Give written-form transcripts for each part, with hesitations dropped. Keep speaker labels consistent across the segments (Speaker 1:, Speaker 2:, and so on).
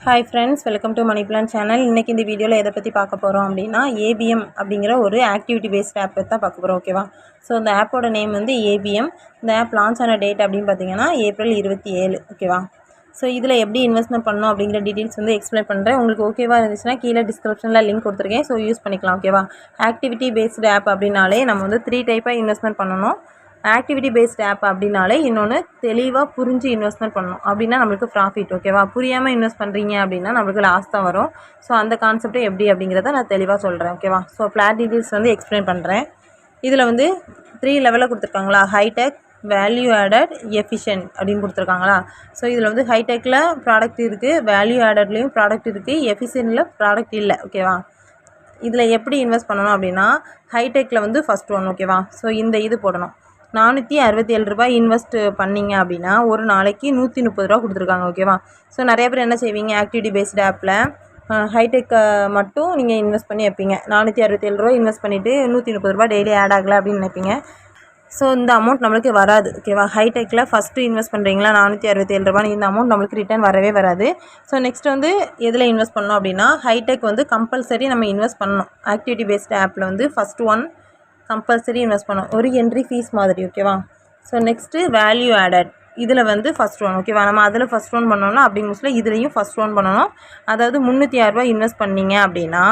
Speaker 1: Hi friends, welcome to Money Plan channel. இன்னைக்கு இந்த வீடியோல எதை பத்தி பார்க்க போறோம் அப்படினா ABM அப்படிங்கற ஒரு ஆக்டிவிட்டி பேஸ்ட் ஆப் பத்தி தான் பார்க்க போறோம். ஓகேவா? சோ இந்த ஆப்போட நேம் வந்து ABM. இந்த ஆப் லான்ச் ஆன டேட் அப்படினு பாத்தீங்கன்னா ஏப்ரல் 27. ஓகேவா? சோ இதுல எப்படி இன்வெஸ்ட்மென்ட் பண்ணனும் அப்படிங்கற டீடைல்ஸ் வந்து எக்ஸ்பிளைன் பண்றேன். உங்களுக்கு ஓகேவா இருந்துச்சுனா கீழ டிஸ்கிரிப்ஷன்ல லிங்க் கொடுத்திருக்கேன். சோ யூஸ் பண்ணிக்கலாம். ஓகேவா? ஆக்டிவிட்டி பேஸ்ட் ஆப் அப்படினாலே நம்ம வந்து 3 டைப்பா இன்வெஸ்ட்மென்ட் பண்ணனும். ஆக்டிவிட்டி பேஸ்ட் ஆப் அப்படினாலே இன்னொன்று தெளிவாக புரிஞ்சு இன்வெஸ்ட்மெண்ட் பண்ணணும் அப்படின்னா நம்மளுக்கு ப்ராஃபிட். ஓகேவா? புரியாமல் இன்வெஸ்ட் பண்ணுறீங்க அப்படின்னா நம்மளுக்கு லாஸ் தான் வரும். ஸோ அந்த கான்செப்ட் எப்படி அப்படிங்கிறத நான் தெளிவாக சொல்கிறேன். ஓகேவா? ஸோ பிளாட் டீட்டெயில்ஸ் வந்து எக்ஸ்பிளைன் பண்ணுறேன். இதில் வந்து 3 லெவலில் கொடுத்துருக்காங்களா, ஹைடெக், வேல்யூ ஆடட், எஃபிஷியன்ட் அப்படின்னு கொடுத்துருக்காங்களா. ஸோ இதில் வந்து ஹைடெக்கில் ப்ராடக்ட் இருக்குது, வேல்யூ ஆடட்லேயும் ப்ராடக்ட் இருக்குது, எஃபிஷியன்ட்டில் ப்ராடக்ட் இல்லை. ஓகேவா? இதில் எப்படி இன்வெஸ்ட் பண்ணணும் அப்படின்னா ஹைடெக்கில் வந்து ஃபஸ்ட் ஒன். ஓகேவா? ஸோ இந்த இது போடணும். 467 ரூபாய் இன்வெஸ்ட் பண்ணிங்க அப்படின்னா ஒரு நாளைக்கு 130 ரூபா கொடுத்துருக்காங்க. ஓகேவா? ஸோ நிறைய பேர் என்ன செய்வீங்க, ஆக்டிவிட்டி பேஸ்டு ஆப்பில் ஹைடெக்கை மட்டும் நீங்கள் இன்வெஸ்ட் பண்ணி வைப்பீங்க. 467 ரூபா இன்வெஸ்ட் பண்ணிவிட்டு 130 ரூபா டெய்லி ஆட் ஆகலை அப்படின்னு நினைப்பீங்க. ஸோ இந்த அமௌண்ட் நம்மளுக்கு வராது. ஓகேவா? ஹைடெக்கில் ஃபஸ்ட்டு இன்வெஸ்ட் பண்ணுறீங்களா 467 ரூபா, இந்த அமௌண்ட் நம்மளுக்கு ரிட்டர்ன் வரவே வராது. ஸோ நெக்ஸ்ட் வந்து எதில் இன்வெஸ்ட் பண்ணணும் அப்படின்னா ஹைடெக் வந்து கம்பல்சரி நம்ம இன்வெஸ்ட் பண்ணணும். ஆக்டிவிட்டி பேஸ்டு ஆப்பில் வந்து ஃபஸ்ட் ஒன் கம்பல்சரி இன்வெஸ்ட் பண்ணணும், ஒரு என்ட்ரி ஃபீஸ் மாதிரி. ஓகேவா? ஸோ நெக்ஸ்ட்டு வேல்யூ ஆடட், இதில் வந்து ஃபஸ்ட் ஒன். ஓகேவா? நம்ம அதில் ஃபஸ்ட் ஒன் பண்ணோம்னா அப்படிங்கிற இதுலேயும் ஃபஸ்ட் ஒன் பண்ணணும். அதாவது 306 ரூபா இன்வெஸ்ட் பண்ணிங்க அப்படின்னா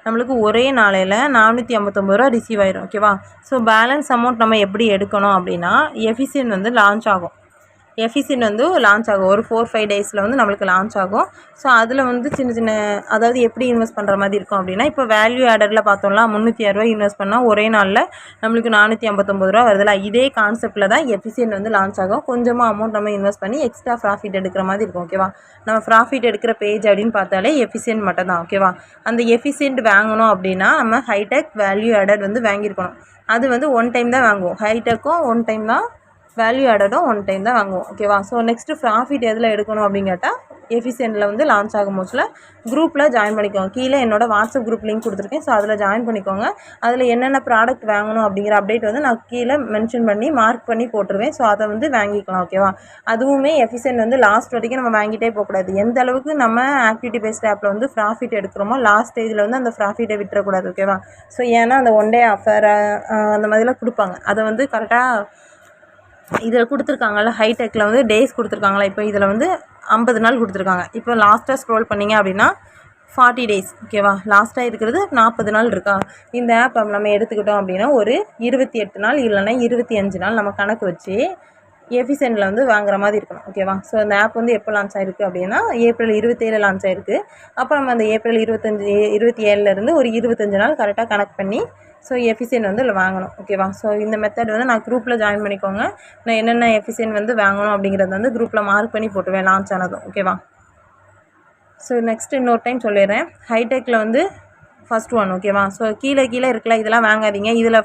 Speaker 1: நம்மளுக்கு ஒரே நாளையில் 459 ரூபா ரிசீவ் ஆயிரும். ஓகேவா? ஸோ பேலன்ஸ் அமௌண்ட் நம்ம எப்படி எடுக்கணும் அப்படின்னா எஃபிஷியன்ட் வந்து லான்ச் ஆகும். எஃபிஷியன்ட் வந்து லான்ச் ஆகும் ஒரு 4-5 டேஸில் வந்து நம்மளுக்கு லான்ச் ஆகும். ஸோ அதில் வந்து சின்ன சின்ன அதாவது எப்படி இன்வெஸ்ட் பண்ணுற மாதிரி இருக்கும் அப்படின்னா இப்போ வேல்யூ ஆடரில் பார்த்தோம்னா 306 ரூபா இன்வெஸ்ட் பண்ணால் ஒரே நாளில் நம்மளுக்கு 459 ரூபா வருதுல. இதே கான்செப்டில் தான் எஃபிஷியன்ட் வந்து லான்ச் ஆகும். கொஞ்சமாக அமௌண்ட் நம்ம இன்வெஸ்ட் பண்ணி எக்ஸ்ட்ரா ப்ராஃபிட் எடுக்கிற மாதிரி இருக்கும். ஓகேவா? நம்ம ப்ராஃபிட் எடுக்கிற பேஜ் அப்படின்னு பார்த்தாலே எஃபிஷியன்ட் மட்டும் தான். ஓகேவா? அந்த எஃபிஷியன்ட் வாங்கணும் அப்படின்னா நம்ம ஹைடெக், வேல்யூ ஆடட் வந்து வாங்கியிருக்கணும். அது வந்து ஒன் டைம் தான் வாங்குவோம். ஹைடெக்கும் ஒன் டைம் தான், வேல்யூ ஆடடும் ஒன் டைம் தான் வாங்குவோம். ஓகேவா? ஸோ நெக்ஸ்ட்டு ப்ராஃபிட் எதில் எடுக்கணும் அப்படின்னு கேட்டால் எஃபிஷியன்ட்டில் வந்து லான்ச் ஆகும் போச்சில் குரூப்பில் ஜாயின் பண்ணிக்கோங்க. கீழே என்னோடய வாட்ஸ்அப் குரூப் லிங்க் கொடுத்துருக்கேன். ஸோ அதில் ஜாயின் பண்ணிக்கோங்க. அதில் என்னென்ன ப்ராடக்ட் வாங்கணும் அப்படிங்கிற அப்டேட் வந்து நான் கீழே மென்ஷன் பண்ணி மார்க் பண்ணி போட்டுருவேன். ஸோ அதை வந்து வாங்கிக்கலாம். ஓகேவா? அதுவுமே எஃபிஷியன்ட் வந்து லாஸ்ட் வரைக்கும் நம்ம வாங்கிட்டே போகக்கூடாது. எந்த அளவுக்கு நம்ம ஆக்டிவிட்டி பேஸ்ட் ஆப்பில் வந்து ப்ராஃபிட் எடுக்கிறோமோ லாஸ்ட் ஸ்டேஜில் வந்து அந்த ப்ராஃபிட்டை விட்டுறக்கூடாது. ஓகேவா? ஸோ ஏன்னா அந்த ஒன் டே ஆஃபர் அந்த மாதிரிலாம் கொடுப்பாங்க. அதை வந்து கரெக்டாக இதில் கொடுத்துருக்காங்கல்ல, ஹைடெக்கில் வந்து டேஸ் கொடுத்துருக்காங்களா. இப்போ இதில் வந்து 50 நாள் கொடுத்துருக்காங்க. இப்போ லாஸ்ட்டாக ஸ்க்ரோல் பண்ணிங்க அப்படின்னா 40 டேஸ். ஓகேவா? லாஸ்ட்டாக இருக்கிறது 40 நாள் இருக்கா. இந்த ஆப் நம்ம எடுத்துக்கிட்டோம் அப்படின்னா ஒரு 28 நாள் இல்லைன்னா 25 நாள் நம்ம கணக்கு வச்சு எஃபிஷியன்ட்டில் வந்து வாங்குற மாதிரி இருக்கணும். ஓகேவா? ஸோ இந்த ஆப் வந்து எப்போ லான்ச் ஆகிருக்கு அப்படின்னா ஏப்ரல் 27 லான்ச் ஆகிருக்கு. அப்போ நம்ம அந்த ஏப்ரல் 27லேருந்து ஒரு 25 நாள் கரெக்டாக கனெக்ட் பண்ணி ஸோ எஃபிஷியன்ட் வந்து இதில் வாங்கணும். ஓகேவா? ஸோ இந்த மெத்தட் வந்து நான் குரூப்பில் ஜாயின் பண்ணிக்கோங்க. நான் என்னென்ன எஃபிஷியன்ட் வந்து வாங்கணும் அப்படிங்கிறது வந்து குரூப்பில் மார்க் பண்ணி போட்டுவேன் லான்ச் ஆனதும். ஓகேவா? ஸோ நெக்ஸ்ட் இன்னொரு டைம் சொல்லிடுறேன். ஹைடெக்கில் வந்து ஃபஸ்ட் ஒன். ஓகேவா? ஸோ கீழே இருக்கலாம், இதெல்லாம் வாங்காதீங்க. இதில்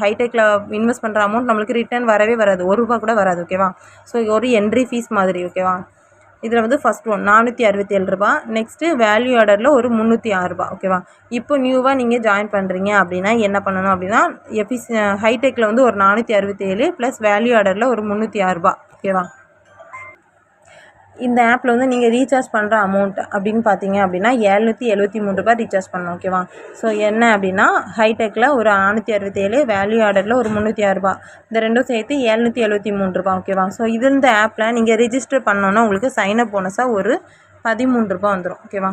Speaker 1: ஹைடெக்கில் இன்வெஸ்ட் பண்ணுற அமௌண்ட் நம்மளுக்கு ரிட்டர்ன் வரவே வராது, ₹1 கூட வராது. ஓகேவா? ஸோ ஒரு என்ட்ரி ஃபீஸ் மாதிரி. ஓகேவா? இதில் வந்து ஃபஸ்ட் ஒன் 467 ரூபா. நெக்ஸ்ட்டு வேல்யூ ஆடரில் ஒரு 306 ரூபா. ஓகேவா? இப்போ நியூவாக நீங்கள் ஜாயின் பண்ணுறீங்க அப்படின்னா என்ன பண்ணணும் அப்படின்னா ஹைடெக்கில் வந்து ஒரு 467 ப்ளஸ் வேல்யூ ஆடரில் ஒரு 306 ரூபா. ஓகேவா? இந்த ஆப்பில் வந்து நீங்கள் ரீசார்ஜ் பண்ணுற அமௌண்ட் அப்படின்னு பார்த்தீங்க அப்படின்னா ₹773 ரூபா ரீசார்ஜ் பண்ணணும். ஓகேவா? ஸோ என்ன அப்படின்னா ஹைடெக்கில் ஒரு 467, வேல்யூ ஆர்டரில் ஒரு 306 ரூபா, இந்த ரெண்டும் சேர்த்து ₹773 ரூபா. ஓகேவா? ஸோ இந்த ஆப்பில் நீங்கள் ரிஜிஸ்டர் பண்ணோன்னா உங்களுக்கு சைனப் போனஸாக ஒரு ₹13 ரூபா வந்துடும். ஓகேவா?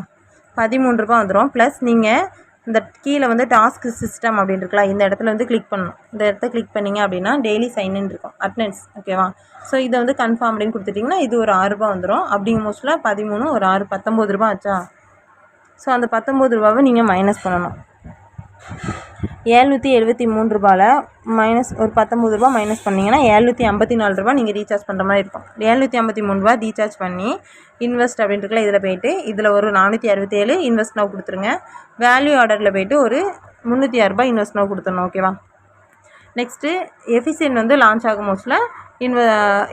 Speaker 1: ₹13 ரூபா வந்துடும். ப்ளஸ் நீங்கள் இந்த கீழே வந்து டாஸ்க் சிஸ்டம் அப்படின்னு இருக்கலாம், இந்த இடத்துல வந்து கிளிக் பண்ணணும். இந்த இடத்த கிளிக் பண்ணிங்க அப்படின்னா டெய்லி சைன்இன் இருக்கும், அட்டனன்ஸ். ஓகேவா? ஸோ இதை வந்து கன்ஃபார்ம் அப்படின்னு கொடுத்துட்டிங்கன்னா இது ஒரு ₹6 வந்துடும். அப்படிங்கும் மோஸ்ட்டில் 13 ஒரு 6 19 ரூபா ஆச்சா. ஸோ அந்த 19 ரூபாவை நீங்கள் மைனஸ் பண்ணணும். ₹773 ரூபாவில் மைனஸ் ஒரு 19 ரூபா மைனஸ் பண்ணிங்கன்னா ₹754 ரூபா நீங்கள் ரீசார்ஜ் பண்ணுற மாதிரி இருக்கும். ₹753 ரூபா ரீசார்ஜ் பண்ணி இன்வெஸ்ட் அப்படின்றதுல இதில் போய்ட்டு இதில் ஒரு 467 இன்வெஸ்ட் நவ் கொடுத்துருங்க. வேல்யூ ஆர்டரில் போய்ட்டு ஒரு 306 ரூபா இன்வெஸ்ட் நவ் கொடுத்துடணும். ஓகேவா? நெக்ஸ்ட்டு எஃபிஷியன்ட் வந்து லான்ச் ஆகும் மோஸ்ட்டில்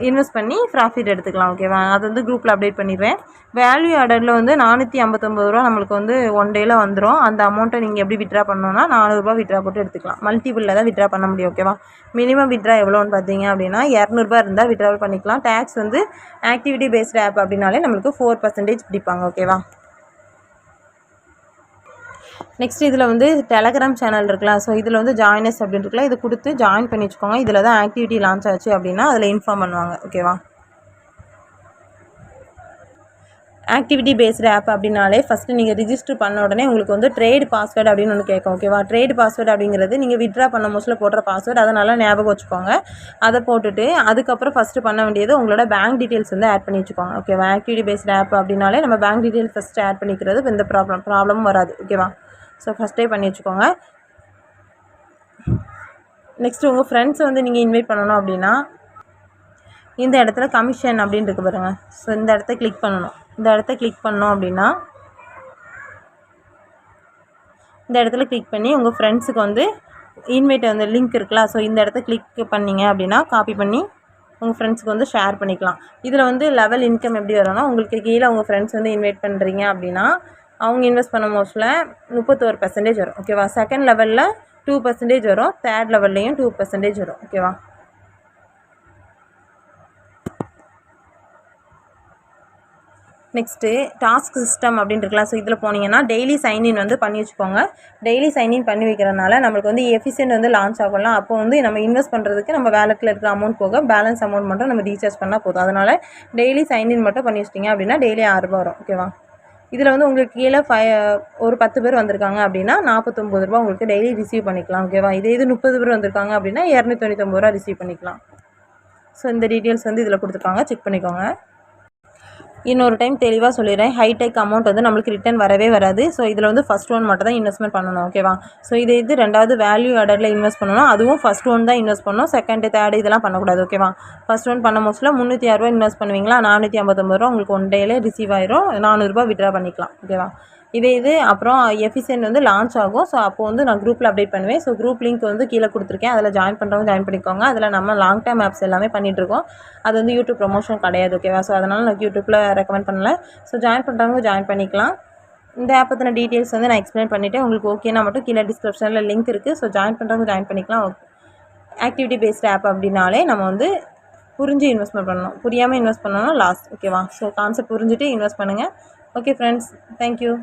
Speaker 1: இன்வெஸ்ட் பண்ணி ப்ராஃபிட் எடுத்துக்கலாம். ஓகேவா? அது வந்து குரூப்பில் அப்டேட் பண்ணிடுவேன். வேல்யூ ஆடரில் வந்து 459 ரூபா நம்மளுக்கு வந்து 1 டேயில் வந்துடும். அந்த அமௌண்ட்டை நீங்கள் எப்படி விட்ரா பண்ணணும்னா 400 ரூபா விட்ரா போட்டு எடுத்துக்கலாம். மல்டிபிளில் தான் விட்ரா பண்ண முடியும். ஓகேவா? மினிமம் விட்ரா எவ்வளோன்னு பார்த்தீங்க அப்படின்னா 200 ரூபா இருந்தால் விட்ராவல் பண்ணிக்கலாம். டேக்ஸ் வந்து ஆக்டிவிட்டி பேஸ்டு ஆப் அப்படின்னாலே நம்மளுக்கு 4% பிடிப்பாங்க. ஓகேவா? நெக்ஸ்ட் இதில் வந்து டெலகிராம் சேனல் இருக்கலாம். ஸோ இதில் வந்து ஜாயினஸ் அப்படின்னு இருக்கலாம். இது கொடுத்து ஜாயின் பண்ணி வச்சுக்கோங்க. இதில் தான் ஆக்டிவிட்டி லான்ச் ஆச்சு அப்படின்னா அதில் இன்ஃபார்ம் பண்ணுவாங்க. ஓகேவா? ஆக்டிவிட்டி பேஸ்டு ஆப் அப்படின்னாலே ஃபஸ்ட்டு நீங்கள் ரிஜிஸ்டர் பண்ண உடனே உங்களுக்கு வந்து ட்ரேட் பாஸ்வேர்டு அப்படின்னு ஒன்று கேட்கும். ஓகேவா? ட்ரேட் பாஸ்வேர்டு அப்படிங்கிறது நீங்கள் விட்ரா பண்ண மோஸ்ட்டில் போடுற பாஸ்வேர்டு. அதனால் ஞாபகம் வச்சுக்கோங்க. அதை போட்டுட்டு அதுக்கப்புறம் ஃபஸ்ட்டு பண்ண வேண்டியது உங்களோட பேங்க் டீட்டெயில்ஸ் வந்து ஆட் பண்ணி வச்சுக்கோங்க. ஓகேவா? ஆக்டிவிட்டி பேஸ்டு ஆப் அப்படின்னாலே நம்ம பேங்க் டீட்டெயில்ஸ் ஃபஸ்ட்டு ஆட் பண்ணிக்கிறது எந்த ப்ராப்ளமும் வராது. ஓகேவா? ஸோ ஃபஸ்ட்டே பண்ணி வச்சுக்கோங்க. நெக்ஸ்ட்டு உங்கள் ஃப்ரெண்ட்ஸை வந்து நீங்கள் இன்வைட் பண்ணணும் அப்படின்னா இந்த இடத்துல கமிஷன் அப்படின்னு இருக்கு பாருங்கள். ஸோ இந்த இடத்த கிளிக் பண்ணணும். இந்த இடத்த கிளிக் பண்ணோம் அப்படின்னா இந்த இடத்துல கிளிக் பண்ணி உங்கள் ஃப்ரெண்ட்ஸுக்கு வந்து இன்வைட் வந்து லிங்க் இருக்குல்ல. ஸோ இந்த இடத்த கிளிக் பண்ணிங்க அப்படின்னா காப்பி பண்ணி உங்கள் ஃப்ரெண்ட்ஸுக்கு வந்து ஷேர் பண்ணிக்கலாம். இதில் வந்து லெவல் இன்கம் எப்படி வரும்னா உங்களுக்கு கீழே உங்கள் ஃப்ரெண்ட்ஸ் வந்து இன்வைட் பண்ணுறீங்க அப்படின்னா அவங்க இன்வெஸ்ட் பண்ண மோஸ்ட்டில் 31% வரும். ஓகேவா? செகண்ட் லெவலில் 2% வரும். தேர்ட் லெவல்லையும் 2% வரும். ஓகேவா? நெக்ஸ்ட்டு டாஸ்க் சிஸ்டம் அப்படின்னு இருக்கலாம். ஸோ இதில் போனீங்கன்னா டெய்லி சைன்இன் வந்து பண்ணி வச்சுக்கோங்க. டெய்லி சைன்இன் பண்ணி வைக்கிறதுனால நம்மளுக்கு வந்து எஃபிஷியன்ட் வந்து லான்ச் ஆகலாம். அப்போ வந்து நம்ம இன்வெஸ்ட் பண்ணுறதுக்கு நம்ம வேலெட்டில் இருக்கிற அமௌண்ட் போக பேலன்ஸ் அமௌண்ட் மட்டும் நம்ம ரீசார்ஜ் பண்ணால் போதும். அதனால் டெய்லி சைன்இன் மட்டும் பண்ணி வச்சிட்டிங்க அப்படின்னா டெய்லி 6 ரூபா வரும். ஓகேவா? இதில் வந்து உங்களுக்கு கீழே ஒரு 10 பேர் வந்திருக்காங்க அப்படின்னா 49 ரூபா உங்களுக்கு டெய்லி ரிசீவ் பண்ணிக்கலாம். ஓகேவா? இது 30 பேர் வந்திருக்காங்க அப்படின்னா 299 ரூபா ரிசீவ் பண்ணிக்கலாம். ஸோ இந்த டீட்டெயில்ஸ் வந்து இதில் கொடுத்துருக்காங்க. செக் பண்ணிக்கோங்க. இன்னொரு டைம் தெளிவாக சொல்லிடுறேன். ஹைடெக் அமௌண்ட் வந்து நம்மளுக்கு ரிட்டர்ன் வரவே வராது. ஸோ இதில் வந்து ஃபஸ்ட் ஒன் மட்டும் தான் இன்வெஸ்ட்மெண்ட் பண்ணணும். ஓகேவா? ஸோ இது ரெண்டாவது வேல்யூ ஆடரில் இன்வெஸ்ட் பண்ணணும். அதுவும் ஃபஸ்ட் ஒன் தான் இன்வெஸ்ட் பண்ணணும். செகண்ட் தேர்ட் இதெல்லாம் பண்ணக்கூடாது. ஓகேவா? ஃபஸ்ட் ஒன் பண்ண மோஸ்ட்டில் 306 ரூபா இன்வெஸ்ட் பண்ணுவீங்களா 459 ரூபா உங்களுக்கு 1 டேலே ரிசீவ் ஆயிரும். 400 ரூபா விட்ரா பண்ணிக்கலாம். ஓகேவா? இது அப்புறம் எஃபிஷியன்ட் வந்து லான்ச் ஆகும். ஸோ அப்போ வந்து நான் குரூப்பில் அப்டேட் பண்ணுவேன். ஸோ குரூப் லிங்க் வந்து கீழே கொடுத்துருக்கேன். அதில் ஜாயின் பண்ணுறவங்க ஜாயின் பண்ணிக்கோங்க. அதில் நம்ம லாங் டைம் ஆப்ஸ் எல்லாமே பண்ணிகிட்ருக்கோம். அது வந்து யூடியூப் ப்ரொமோஷன் கிடையாது. ஓகேவா? ஸோ அதனால் நான் யூடியூப்பில் ரெக்கமெண்ட் பண்ணல. ஸோ ஜாயின் பண்ணுறவங்க ஜாயின் பண்ணிக்கலாம். இந்த ஆப் பற்றின டீட்டெயில்ஸ் வந்து நான் எக்ஸ்பிளைன் பண்ணிவிட்டேன். உங்களுக்கு ஓகேனா மட்டும் கீழே டிஸ்கிரிப்ஷனில் லிங்க் இருக்குது. ஸோ ஜாயின் பண்ணுறவங்க ஜாயின் பண்ணிக்கலாம். ஆக்டிவிட்டி பேஸ்டு ஆப் அப்படின்னாலே நம்ம வந்து புரிஞ்சு இன்வெஸ்ட்மெண்ட் பண்ணணும். புரியாமல் இன்வெஸ்ட் பண்ணோன்னா லாஸ். ஓகேவா? ஸோ கான்செப்ட் புரிஞ்சுட்டு இன்வெஸ்ட் பண்ணுங்கள். Okay friends, thank you.